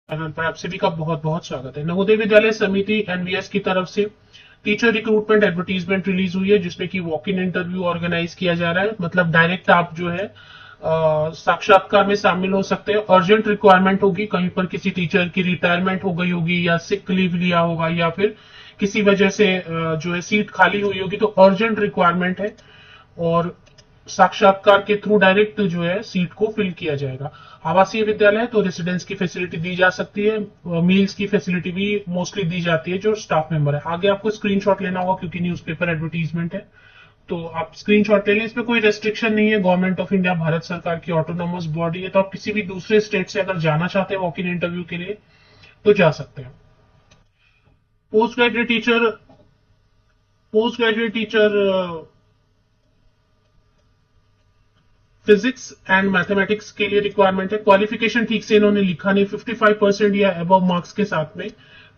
Channel पर आप सभी का बहुत बहुत स्वागत है। नवोदय विद्यालय समिति एनवीएस की तरफ से टीचर रिक्रूटमेंट एडवर्टीजमेंट रिलीज हुई है, जिसमें कि वॉक इन इंटरव्यू ऑर्गेनाइज किया जा रहा है। मतलब डायरेक्ट आप जो है साक्षात्कार में शामिल हो सकते हैं। अर्जेंट रिक्वायरमेंट होगी, कहीं पर किसी टीचर की रिटायरमेंट हो गई होगी या सिक लीव लिया होगा या फिर किसी वजह से जो है सीट खाली हुई होगी, तो अर्जेंट रिक्वायरमेंट है और साक्षात्कार के थ्रू डायरेक्ट जो है सीट को फिल किया जाएगा। आवासीय विद्यालय है तो रेसिडेंस की फैसिलिटी दी जा सकती है, मील्स की फैसिलिटी भी मोस्टली दी जाती है जो स्टाफ मेंबर है। आगे आपको स्क्रीनशॉट लेना होगा क्योंकि न्यूज़पेपर एडवर्टीजमेंट है, तो आप स्क्रीनशॉट ले लें। इसमें कोई रेस्ट्रिक्शन नहीं है। गवर्नमेंट ऑफ इंडिया भारत सरकार की ऑटोनोमस बॉडी है, तो आप किसी भी दूसरे स्टेट से अगर जाना चाहते हैं वॉक इन इंटरव्यू के लिए तो जा सकते हैं। Post graduate teacher post graduate teacher physics and mathematics के लिए रिक्वायरमेंट है। क्वालिफिकेशन ठीक से इन्होंने लिखा नहीं। 55% या अबव मार्क्स के साथ में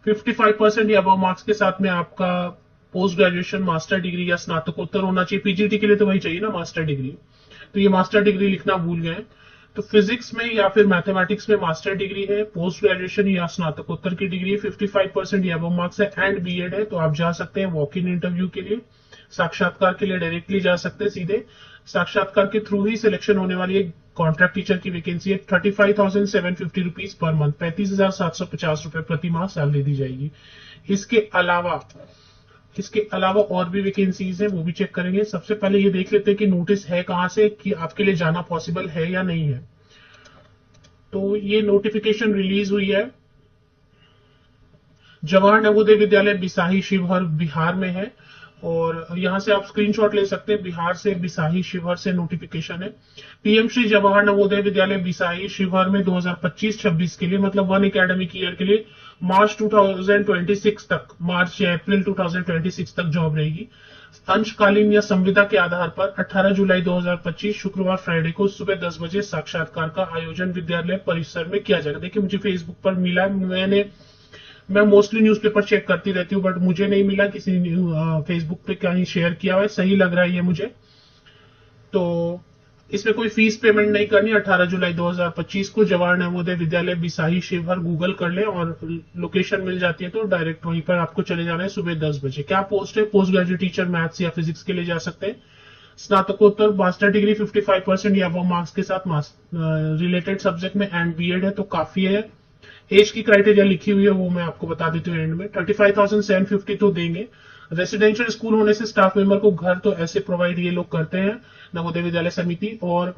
55% या अबव मार्क्स के साथ में आपका पोस्ट ग्रेजुएशन मास्टर डिग्री या स्नातकोत्तर होना चाहिए। पीजीटी के लिए तो वही चाहिए ना, मास्टर डिग्री। तो ये मास्टर डिग्री लिखना भूल गए। तो फिजिक्स में या फिर मैथमेटिक्स में मास्टर डिग्री है, पोस्ट ग्रेजुएशन या स्नातकोत्तर की डिग्री है, 55% या अबव मार्क्स है एंड बीएड है, तो आप जा सकते हैं वॉक इन इंटरव्यू के लिए। साक्षात्कार के लिए डायरेक्टली जा सकते हैं सीधे। साक्षात्कार के थ्रू ही सिलेक्शन होने वाली एक कॉन्ट्रैक्ट टीचर की वैकेंसी है। 35,750 रुपीज पर मंथ, 35,750 रुपए प्रति माह सैलरी दी जाएगी। इसके अलावा इसके अलावा और भी वैकेंसीज है, वो भी चेक करेंगे। सबसे पहले ये देख लेते हैं कि नोटिस है कहां से, कि आपके लिए जाना पॉसिबल है या नहीं है। तो ये नोटिफिकेशन रिलीज हुई है, जवाहर नवोदय विद्यालय बिसाही शिवहर बिहार में है और यहां से आप स्क्रीनशॉट ले सकते हैं। बिहार से बिसाही शिवहर से नोटिफिकेशन है। पीएम श्री जवाहर नवोदय विद्यालय बिसाही शिवहर में 2025-26 के लिए, मतलब 1 एकेडमिक ईयर के लिए मार्च 2026 तक, मार्च या अप्रैल 2026 तक जॉब रहेगी। अंशकालीन या संविदा के आधार पर 18 जुलाई 2025 शुक्रवार फ्राइडे को सुबह 10 बजे साक्षात्कार का आयोजन विद्यालय परिसर में किया जाएगा। देखिए मुझे फेसबुक पर मिला, मैं मोस्टली न्यूज़पेपर चेक करती रहती हूँ बट मुझे नहीं मिला किसी फेसबुक पे कहीं शेयर किया हुआ है। सही लग रहा है ये मुझे। तो इसमें कोई फीस पेमेंट नहीं करनी। 18 जुलाई 2025 को जवाहर नवोदय विद्यालय बिसाही शिवहर गूगल कर ले और लोकेशन मिल जाती है, तो डायरेक्ट वहीं पर आपको चले जाना है सुबह 10 बजे। क्या पोस्ट है? पोस्ट ग्रेजुएट टीचर मैथ्स या फिजिक्स के लिए जा सकते हैं। स्नातकोत्तर मास्टर डिग्री 55% या अबव मार्क्स के साथ रिलेटेड सब्जेक्ट में एंड बीएड है, तो काफी है। एज की क्राइटेरिया लिखी हुई है, वो मैं आपको बता देती हूँ एंड में। 35,750 तो देंगे। रेसिडेंशियल स्कूल होने से स्टाफ मेंबर को घर तो ऐसे प्रोवाइड ये लोग करते हैं नवोदय विद्यालय समिति, और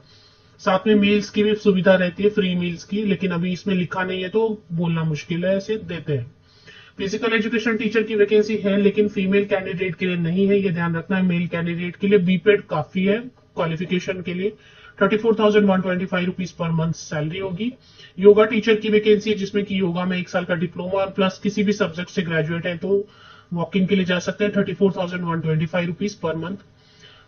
साथ में मील्स की भी सुविधा रहती है, फ्री मील्स की, लेकिन अभी इसमें लिखा नहीं है तो बोलना मुश्किल है, ऐसे देते हैं। फिजिकल एजुकेशन टीचर की वैकेंसी है लेकिन फीमेल कैंडिडेट के लिए नहीं है, ये ध्यान रखना है। मेल कैंडिडेट के लिए बीपेड काफी है क्वालिफिकेशन के लिए। 34,125 रुपीज पर मंथ सैलरी होगी। योगा टीचर की वैकेंसी, जिसमें कि योगा में 1 साल का डिप्लोमा प्लस किसी भी सब्जेक्ट से ग्रेजुएट है, तो वॉक इन के लिए जा सकते हैं। 34,125 रुपीज पर मंथ।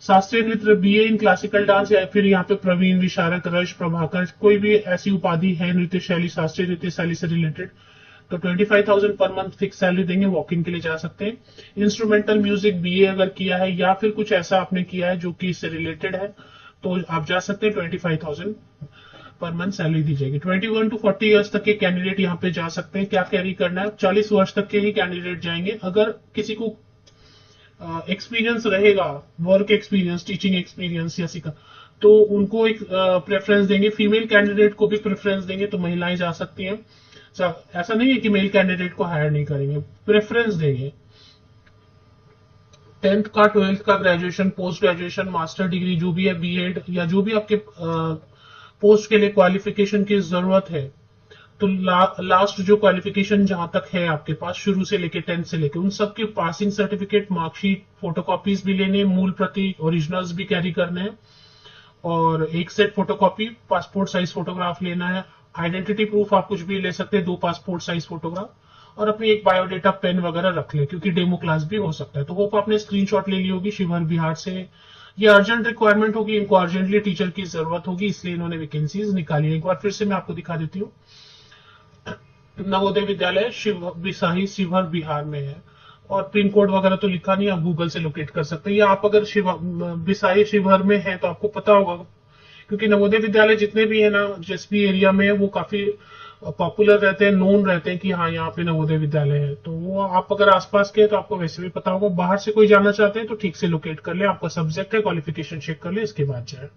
शास्त्रीय नृत्य बीए इन क्लासिकल डांस या फिर यहाँ पे प्रवीण, विशारद, रश, प्रभाकर, कोई भी ऐसी उपाधि है नृत्य शैली, शास्त्रीय नृत्य शैली से रिलेटेड, तो 25,000 पर मंथ फिक्स सैलरी देंगे, वॉक इन के लिए जा सकते हैं। इंस्ट्रूमेंटल म्यूजिक बीए अगर किया है या फिर कुछ ऐसा आपने किया है जो कि इससे रिलेटेड है, तो आप जा सकते हैं। 25,000 पर मंथ सैलरी दी जाएगी। 21 to 40 ईयर्स तक के कैंडिडेट यहाँ पे जा सकते हैं। क्या कैरी करना है? 40 वर्ष तक के ही कैंडिडेट जाएंगे। अगर किसी को एक्सपीरियंस रहेगा, वर्क एक्सपीरियंस, टीचिंग एक्सपीरियंस या सिखा, तो उनको एक प्रेफरेंस देंगे। फीमेल कैंडिडेट को भी प्रेफरेंस देंगे, तो महिलाएं जा सकती हैं। ऐसा नहीं है कि मेल कैंडिडेट को हायर नहीं करेंगे, प्रेफरेंस देंगे। 10th का, 12th का, graduation, post graduation, master degree जो भी है, बीएड या जो भी आपके पोस्ट के लिए क्वालिफिकेशन की जरूरत है, तो लास्ट जो क्वालिफिकेशन जहां तक है आपके पास शुरू से लेके 10th से लेके, उन सब के पासिंग सर्टिफिकेट, मार्कशीट, फोटोकॉपीज भी लेने, मूल प्रति ओरिजिनल्स भी कैरी करने हैं, और एक set photocopy, passport size photograph लेना है। आइडेंटिटी प्रूफ आप कुछ भी ले सकते हैं, 2 पासपोर्ट साइज फोटोग्राफ, और अपनी एक बायोडेटा पेन वगैरह रख ले क्योंकि डेमो क्लास भी हो सकता है। तो होप आपने स्क्रीनशॉट ले ली होगी। शिवहर बिहार से ये अर्जेंट रिक्वायरमेंट होगी, इनको अर्जेंटली टीचर की जरूरत होगी, इसलिए इन्होंने वैकेंसीज निकाली है। एक बार फिर से मैं आपको दिखा देती हूँ। नवोदय विद्यालय बिसाही शिवहर बिहार में है, और पिन कोड वगैरह तो लिखा नहीं, आप गूगल से लोकेट कर सकते हैं। या आप अगर बिसाही शिवहर में है तो आपको पता होगा, क्योंकि नवोदय विद्यालय जितने भी है ना, जिस भी एरिया में है, वो काफी पॉपुलर रहते हैं, नोन रहते हैं कि हाँ यहाँ पे नवोदय विद्यालय है, तो वो आप अगर आसपास के हैं तो आपको वैसे भी पता होगा। बाहर से कोई जाना चाहते हैं तो ठीक से लोकेट कर ले, आपका सब्जेक्ट है, क्वालिफिकेशन चेक कर ले, इसके बाद जाए।